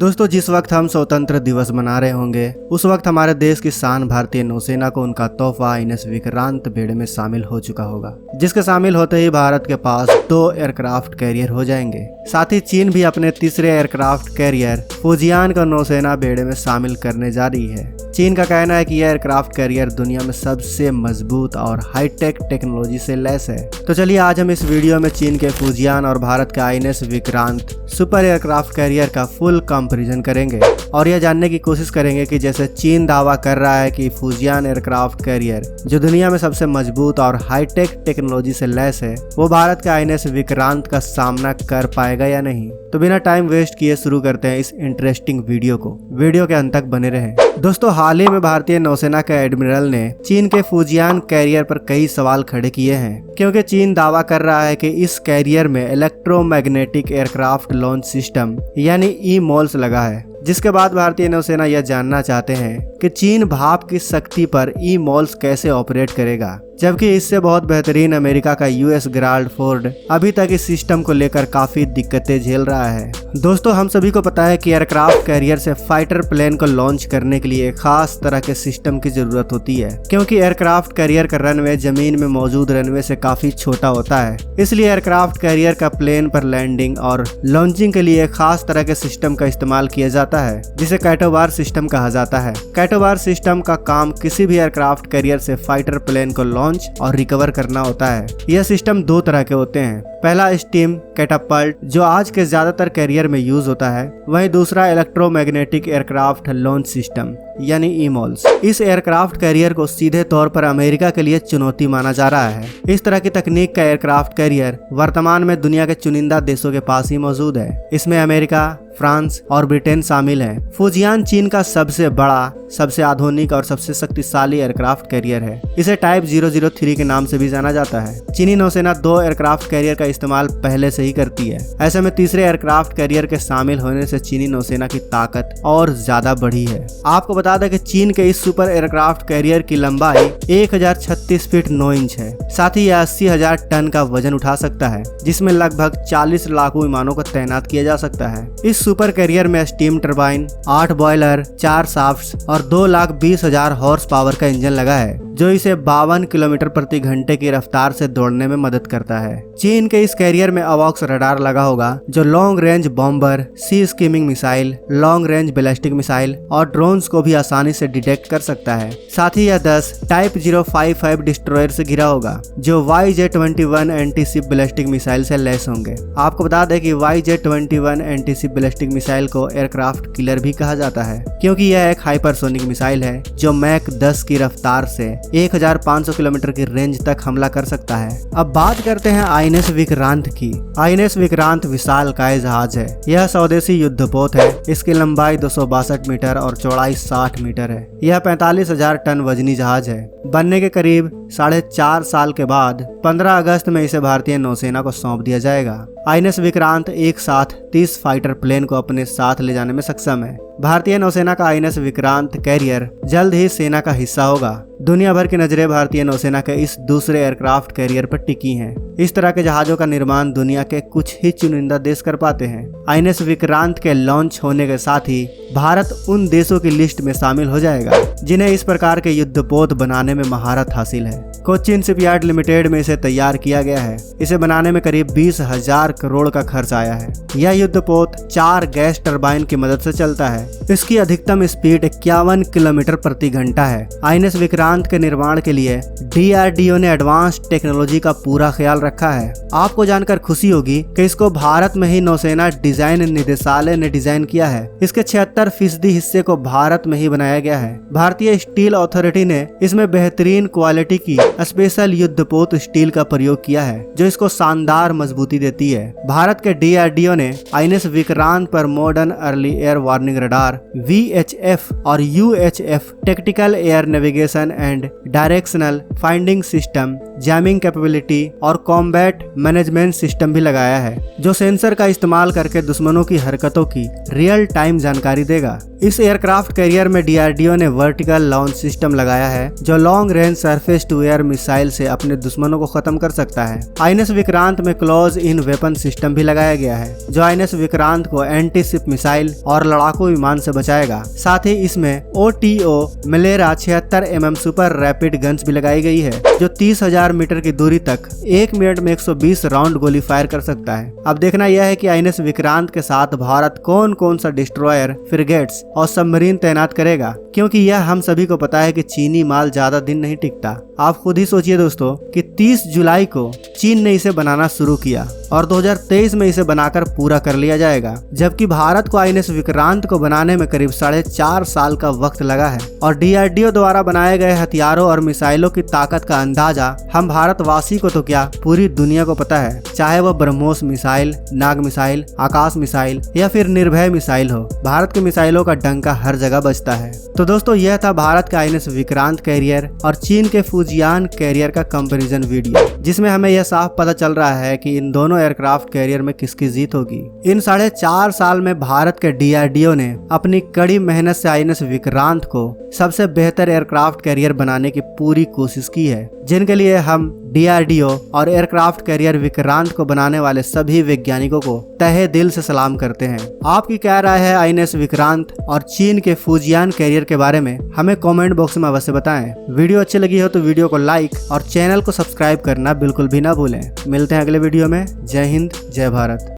दोस्तों, जिस वक्त हम स्वतंत्र दिवस मना रहे होंगे उस वक्त हमारे देश की शान भारतीय नौसेना को उनका तोहफा INS विक्रांत बेड़े में शामिल हो चुका होगा, जिसके शामिल होते ही भारत के पास 2 एयरक्राफ्ट कैरियर हो जाएंगे। साथ ही चीन भी अपने तीसरे एयरक्राफ्ट कैरियर फुजियान को नौसेना बेड़े में शामिल करने जा रही है। चीन का कहना है कि यह एयरक्राफ्ट कैरियर दुनिया में सबसे मजबूत और हाईटेक टेक्नोलॉजी से लैस है। तो चलिए आज हम इस वीडियो में चीन के फुजियान और भारत का INS Vikrant super aircraft carrier का फुल कंपैरिजन करेंगे और यह जानने की कोशिश करेंगे कि जैसे चीन दावा कर रहा है कि फुजियान एयरक्राफ्ट कैरियर जो दुनिया में सबसे मजबूत और हाईटेक टेक्नोलॉजी से लैस है, वो भारत का INS विक्रांत का सामना कर पाएगा या नहीं। तो बिना टाइम वेस्ट किए शुरू करते हैं इस इंटरेस्टिंग वीडियो को। वीडियो के अंत तक बने रहें। दोस्तों, हाल ही में भारतीय नौसेना के एडमिरल ने चीन के फुजियान कैरियर पर कई सवाल खड़े किए हैं, क्योंकि चीन दावा कर रहा है कि इस कैरियर में इलेक्ट्रोमैग्नेटिक एयरक्राफ्ट लॉन्च सिस्टम यानी EMOLS लगा है। जिसके बाद भारतीय नौसेना यह जानना चाहते हैं कि चीन भाप की शक्ति पर EMOLS कैसे ऑपरेट करेगा, जबकि इससे बहुत बेहतरीन अमेरिका का US गेराल्ड फोर्ड अभी तक इस सिस्टम को लेकर काफी दिक्कतें झेल रहा है। दोस्तों, हम सभी को पता है कि एयरक्राफ्ट कैरियर से फाइटर प्लेन को लॉन्च करने के लिए खास तरह के सिस्टम की जरूरत होती है, क्योंकि एयरक्राफ्ट कैरियर का रनवे जमीन में मौजूद रनवे से काफी छोटा होता है। इसलिए एयरक्राफ्ट कैरियर का प्लेन पर लैंडिंग और लॉन्चिंग के लिए खास तरह के सिस्टम का इस्तेमाल किया जाता है, जिसे कैटोबार सिस्टम कहा जाता है। कैटोबार सिस्टम का काम किसी भी एयरक्राफ्ट कैरियर से फाइटर प्लेन को लॉन्च और रिकवर करना होता है। यह सिस्टम 2 तरह के होते हैं। पहला स्टीम कैटापल्ट जो आज के ज्यादातर कैरियर में यूज होता है, वहीं दूसरा इलेक्ट्रोमैग्नेटिक एयरक्राफ्ट लॉन्च सिस्टम यानी EMOLS। इस एयरक्राफ्ट कैरियर को सीधे तौर पर अमेरिका के लिए चुनौती माना जा रहा है। इस तरह की तकनीक का एयरक्राफ्ट कैरियर वर्तमान में दुनिया के चुनिंदा देशों के पास ही मौजूद है। इसमें अमेरिका, फ्रांस और ब्रिटेन शामिल है। फुजियान चीन का सबसे बड़ा, सबसे आधुनिक और सबसे शक्तिशाली एयरक्राफ्ट कैरियर है। इसे टाइप 003 के नाम से भी जाना जाता है। चीनी नौसेना 2 एयरक्राफ्ट कैरियर का इस्तेमाल पहले से ही करती है। ऐसे में तीसरे एयरक्राफ्ट कैरियर के शामिल होने से चीनी नौसेना की ताकत और ज्यादा बढ़ी है। आपको बता दें कि चीन के इस सुपर एयरक्राफ्ट कैरियर की लंबाई 1036 फीट 9 इंच है। साथ ही यह 80,000 टन का वजन उठा सकता है, जिसमें लगभग 40 लाख विमानों को तैनात किया जा सकता है। इस सुपर कैरियर में स्टीम टरबाइन, 8 बॉयलर, 4 शाफ्ट्स और 2,20,000 हॉर्स पावर का इंजन लगा है, जो इसे 52 किलोमीटर प्रति घंटे की रफ्तार से दौड़ने में मदद करता है। चीन के इस कैरियर में अवॉक्स रडार लगा होगा, जो long range bomber, sea skimming missile, long range ballistic missile और ड्रोन्स को भी आसानी से डिटेक्ट कर सकता है। साथ ही यह 10 टाइप 055 डिस्ट्रॉयर से घिरा होगा, जो YJ-21 एंटी-शिप बैलिस्टिक मिसाइल से लैस होंगे। आपको बता दें कि YJ-21 एंटी-शिप बैलिस्टिक मिसाइल को एयरक्राफ्ट किलर भी कहा जाता है, क्योंकि यह एक हाइपरसोनिक मिसाइल है जो मैक 10 की रफ्तार से 1500 किलोमीटर की रेंज तक हमला कर सकता है। अब बात करते हैं INS विक्रांत की। INS विक्रांत विशालकाय जहाज है। यह स्वदेशी युद्धपोत है। इसकी लंबाई 262 मीटर और चौड़ाई 60 मीटर है। यह 45,000 टन वजनी जहाज है। बनने के करीब 4.5 साल के बाद 15 अगस्त में इसे भारतीय नौसेना को सौंप दिया जाएगा। INS विक्रांत एक साथ 30 फाइटर प्लेन को अपने साथ ले जाने में सक्षम है। भारतीय नौसेना का INS विक्रांत कैरियर जल्द ही सेना का हिस्सा होगा। दुनिया भर की नजरें भारतीय नौसेना के इस दूसरे एयरक्राफ्ट कैरियर पर टिकी हैं। इस तरह के जहाजों का निर्माण दुनिया के कुछ ही चुनिंदा देश कर पाते हैं। INS विक्रांत के लॉन्च होने के साथ ही भारत उन देशों की लिस्ट में शामिल हो जाएगा जिन्हें इस प्रकार के युद्धपोत बनाने में महारत हासिल है। कोचिन शिपयार्ड लिमिटेड में इसे तैयार किया गया है। इसे बनाने में करीब 20,000 करोड़ का खर्च आया है। यह युद्धपोत 4 गैस टरबाइन की मदद से चलता है। इसकी अधिकतम स्पीड 51 किलोमीटर प्रति घंटा है। INS विक्रांत के निर्माण के लिए DRDO ने एडवांस टेक्नोलॉजी का पूरा ख्याल रखा है। आपको जानकर खुशी होगी कि इसको भारत में ही नौसेना डिजाइन निदेशालय ने डिजाइन किया है। इसके 76% हिस्से को भारत में ही बनाया गया है। भारतीय स्टील अथॉरिटी ने इसमें बेहतरीन क्वालिटी की स्पेशल युद्धपोत स्टील का प्रयोग किया है, जो इसको शानदार मजबूती देती है। भारत के DRDO ने INS विक्रांत पर modern early air warning radar VHF और UHF tactical air navigation and directional finding system, jamming capability और कॉम्बैट मैनेजमेंट सिस्टम भी लगाया है, जो सेंसर का इस्तेमाल करके दुश्मनों की हरकतों की रियल टाइम जानकारी देगा। इस एयरक्राफ्ट कैरियर में डीआरडीओ ने वर्टिकल लॉन्च सिस्टम लगाया है जो long range surface to air missile से अपने दुश्मनों को खत्म कर सकता है। आईएनएस विक्रांत में क्लोज इन वेपन सिस्टम भी लगाया गया है जो आईएनएस विक्रांत को एंटी शिप मिसाइल और लड़ाकू विमान से बचाएगा। साथ ही इसमें ओटीओ मिलेरा 76 mm सुपर रैपिड गन्स भी लगाई गई है जो 30,000 मीटर की दूरी तक 1 मिनट में 120 राउंड गोली फायर कर सकता है। अब देखना यह है कि आईएनएस विक्रांत के साथ भारत कौन कौन सा डिस्ट्रॉयर, फ्रिगेट्स और सबमरीन तैनात करेगा, क्योंकि यह हम सभी को पता है कि चीनी माल ज्यादा दिन नहीं टिकता। आप खुद ही सोचिए दोस्तों कि 30 जुलाई को चीन ने इसे बनाना शुरू किया और 2023 में इसे बनाकर पूरा कर लिया जाएगा, जबकि भारत को आईएनएस विक्रांत को बनाने में करीब 4.5 साल का वक्त लगा है। और डीआरडीओ द्वारा बनाए गए हथियारों और मिसाइलों की ताकत का अंदाजा हम भारतवासी को तो क्या पूरी दुनिया को पता है, चाहे वह ब्रह्मोस मिसाइल, नाग मिसाइल, आकाश मिसाइल या फिर निर्भय मिसाइल हो। भारत के मिसाइलों का डंका हर जगह बजता है। तो दोस्तों यह था भारत का आईएनएस विक्रांत कैरियर और चीन के फुजियान कैरियर का कंपैरिजन वीडियो, जिसमें हमें यह साफ पता चल रहा है कि इन दोनों एयरक्राफ्ट कैरियर में किसकी जीत होगी। इन 4.5 साल में भारत के डीआरडीओ ने अपनी कड़ी मेहनत से आईएनएस विक्रांत को सबसे बेहतर एयरक्राफ्ट कैरियर बनाने की पूरी कोशिश की है, जिनके लिए हम डीआरडीओ और एयरक्राफ्ट कैरियर विक्रांत को बनाने वाले सभी वैज्ञानिकों को तहे दिल से सलाम करते हैं। आपकी क्या राय है आईएनएस विक्रांत और चीन के फुजियान कैरियर के बारे में? हमें कमेंट बॉक्स में अवश्य बताएं। वीडियो अच्छी लगी हो तो वीडियो को लाइक और चैनल को सब्सक्राइब करना बिल्कुल भी ना भूलें। मिलते हैं अगले वीडियो में। जय हिंद, जय भारत।